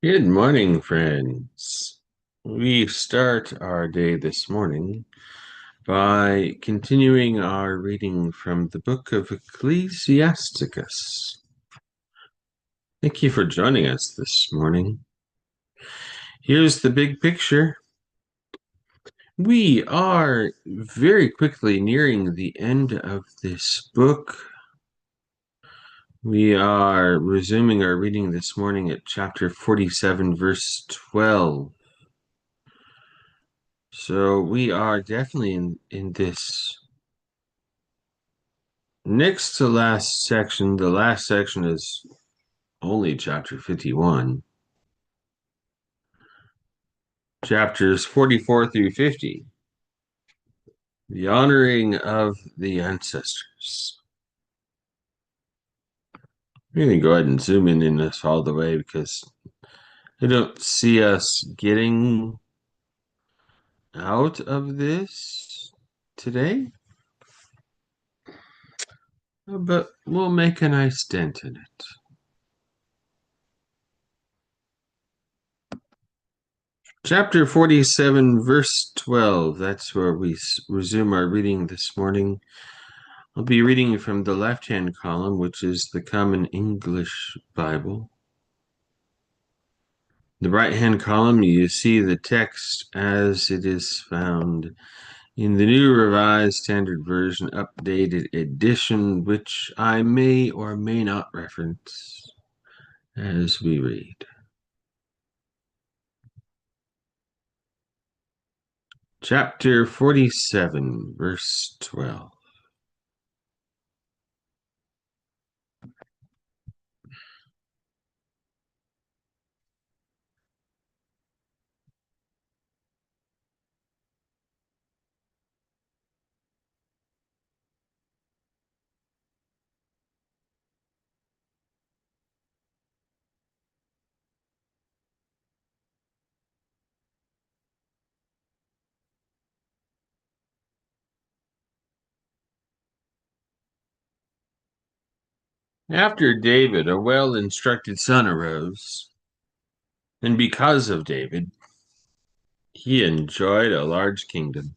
Good morning, friends. We start our day this morning by continuing our reading from the book of Ecclesiasticus. Thank you for joining us this morning. Here's the big picture. We are very quickly nearing the end of this book. We are resuming our reading this morning at chapter 47, verse 12. So we are definitely in this next to last section. The last section is only chapter 51. Chapters 44 through 50. The honoring of the ancestors. I'm going to go ahead and zoom in this all the way because I don't see us getting out of this today. But we'll make a nice dent in it. Chapter 47, verse 12. That's where we resume our reading this morning. I'll be reading from the left-hand column, which is the Common English Bible. The right-hand column, you see the text as it is found in the New Revised Standard Version Updated Edition, which I may or may not reference as we read. Chapter 47, verse 12. After David, a well-instructed son arose, and because of David, he enjoyed a large kingdom.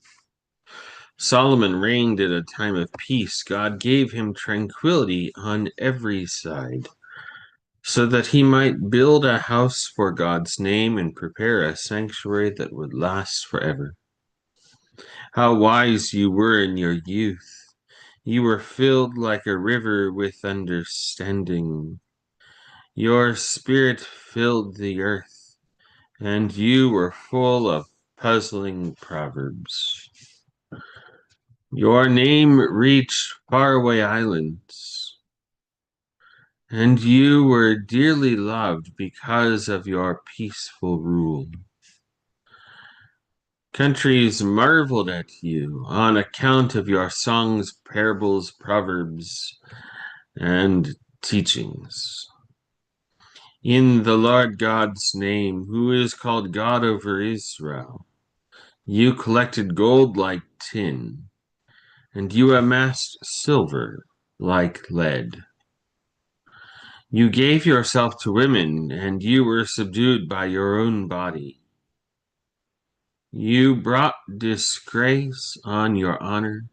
Solomon reigned at a time of peace. God gave him tranquility on every side, so that he might build a house for God's name and prepare a sanctuary that would last forever. How wise you were in your youth! You were filled like a river with understanding. Your spirit filled the earth, and you were full of puzzling proverbs. Your name reached faraway islands, and you were dearly loved because of your peaceful rule. Countries marveled at you on account of your songs, parables, proverbs, and teachings. In the Lord God's name, who is called God over Israel, you collected gold like tin, and you amassed silver like lead. You gave yourself to women, and you were subdued by your own body. You brought disgrace on your honor,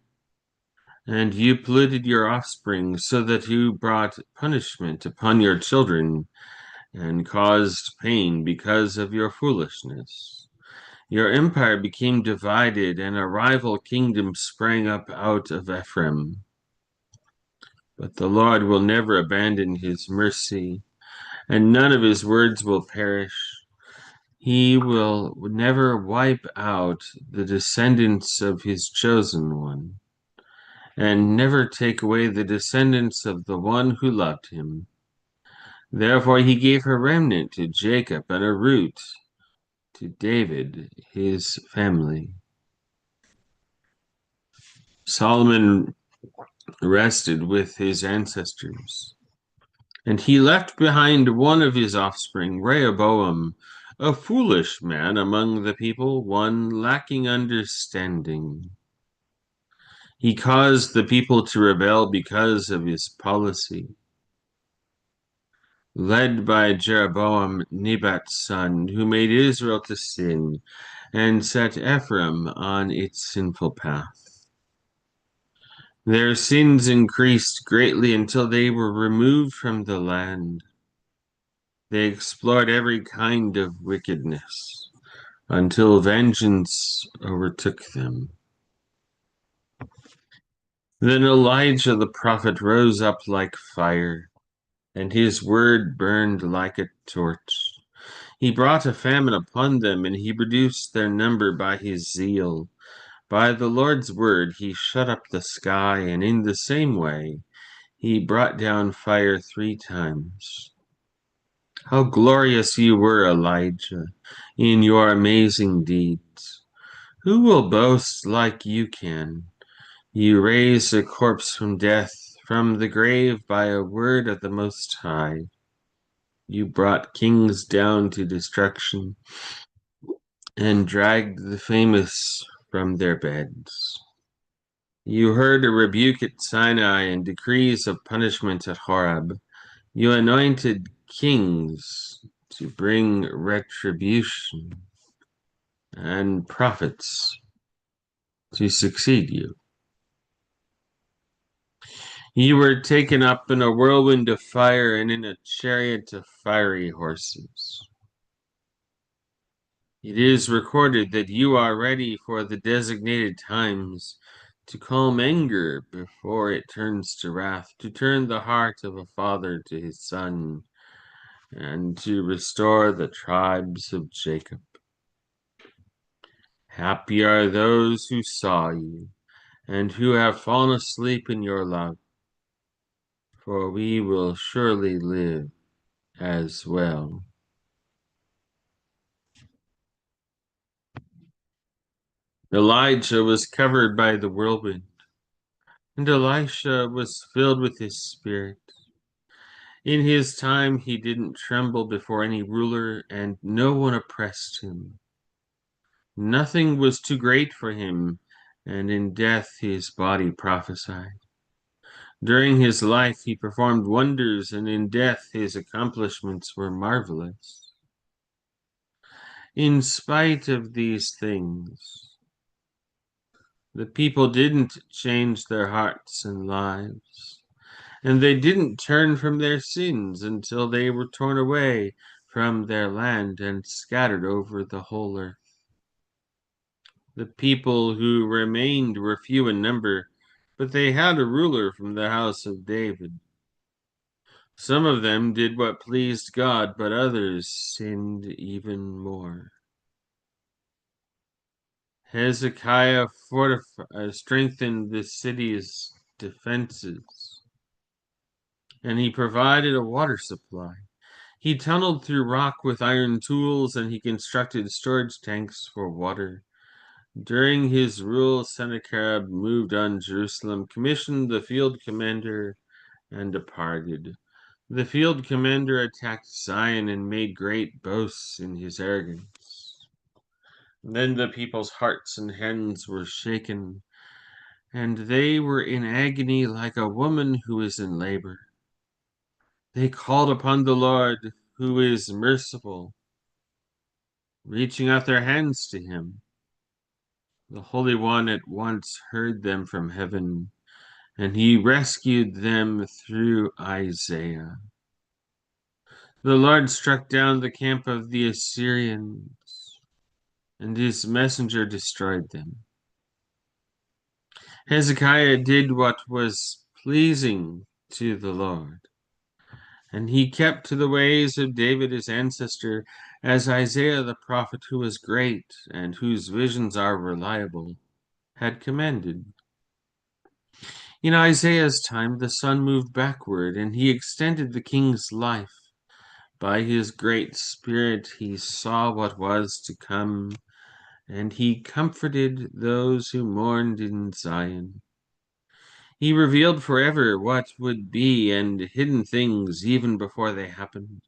and you polluted your offspring, so that you brought punishment upon your children and caused pain because of your foolishness. Your empire became divided, and a rival kingdom sprang up out of Ephraim. But the Lord will never abandon his mercy, and none of his words will perish. He will never wipe out the descendants of his chosen one, and never take away the descendants of the one who loved him. Therefore he gave a remnant to Jacob and a root to David, his family. Solomon rested with his ancestors, and he left behind one of his offspring, Rehoboam, a foolish man among the people, one lacking understanding. He caused the people to rebel because of his policy. led by Jeroboam, Nebat's son, who made Israel to sin and set Ephraim on its sinful path. Their sins increased greatly until they were removed from the land. They explored every kind of wickedness until vengeance overtook them. Then Elijah the prophet rose up like fire, and his word burned like a torch. He brought a famine upon them, and he reduced their number by his zeal. By the Lord's word he shut up the sky, and in the same way he brought down fire 3 times. How glorious you were, Elijah, in your amazing deeds! Who will boast like you can? You raised a corpse from death, from the grave by a word of the Most High. You brought kings down to destruction and dragged the famous from their beds. You heard a rebuke at Sinai and decrees of punishment at Horeb. You anointed kings to bring retribution and prophets to succeed you. You were taken up in a whirlwind of fire and in a chariot of fiery horses. It is recorded that you are ready for the designated times to calm anger before it turns to wrath, to turn the heart of a father to his son, and to restore the tribes of Jacob. Happy are those who saw you and who have fallen asleep in your love, for we will surely live as well. Elijah was covered by the whirlwind, and Elisha was filled with his spirit. In his time, he didn't tremble before any ruler, and no one oppressed him. Nothing was too great for him, and in death his body prophesied. During his life, he performed wonders, and in death his accomplishments were marvelous. In spite of these things, the people didn't change their hearts and lives, and they didn't turn from their sins until they were torn away from their land and scattered over the whole earth. The people who remained were few in number, but they had a ruler from the house of David. Some of them did what pleased God, but others sinned even more. Hezekiah strengthened the city's defenses, and he provided a water supply. He tunneled through rock with iron tools, and he constructed storage tanks for water. During his rule, Sennacherib moved on Jerusalem, commissioned the field commander, and departed. The field commander attacked Zion and made great boasts in his arrogance. Then the people's hearts and hands were shaken, and they were in agony like a woman who is in labor. They called upon the Lord, who is merciful, reaching out their hands to him. The Holy One at once heard them from heaven, and he rescued them through Isaiah. The Lord struck down the camp of the Assyrians, and his messenger destroyed them. Hezekiah did what was pleasing to the Lord, and he kept to the ways of David his ancestor, as Isaiah the prophet, who was great and whose visions are reliable, had commanded. In Isaiah's time, the sun moved backward, and he extended the king's life. By his great spirit, he saw what was to come, and he comforted those who mourned in Zion. He revealed forever what would be and hidden things even before they happened.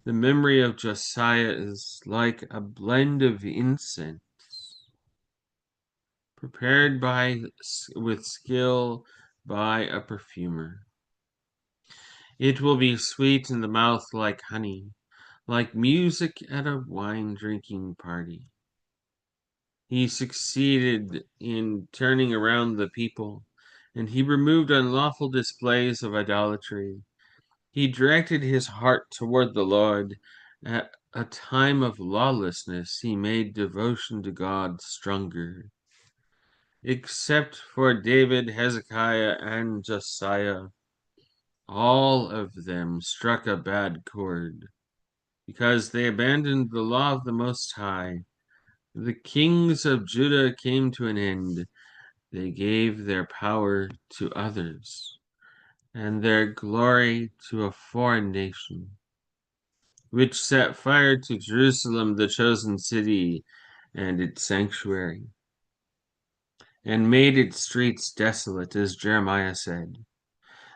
The memory of Josiah is like a blend of incense, prepared with skill by a perfumer. It will be sweet in the mouth like honey, like music at a wine-drinking party. He succeeded in turning around the people, and he removed unlawful displays of idolatry. He directed his heart toward the Lord. At a time of lawlessness, he made devotion to God stronger. Except for David, Hezekiah, and Josiah, all of them struck a bad chord, because they abandoned the law of the Most High. The kings of Judah came to an end. They gave their power to others, and their glory to a foreign nation, which set fire to Jerusalem, the chosen city, and its sanctuary, and made its streets desolate, as Jeremiah said.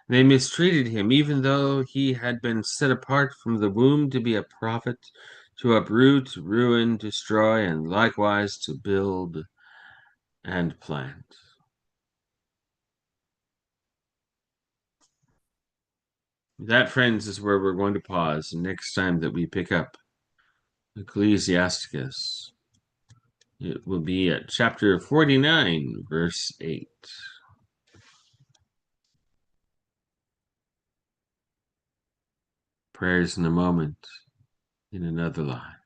They mistreated him, even though he had been set apart from the womb to be a prophet, to uproot, ruin, destroy, and likewise to build and plant. That, friends, is where we're going to pause next time that we pick up Ecclesiasticus. It will be at chapter 49, verse 8. Prayers in a moment, in another line.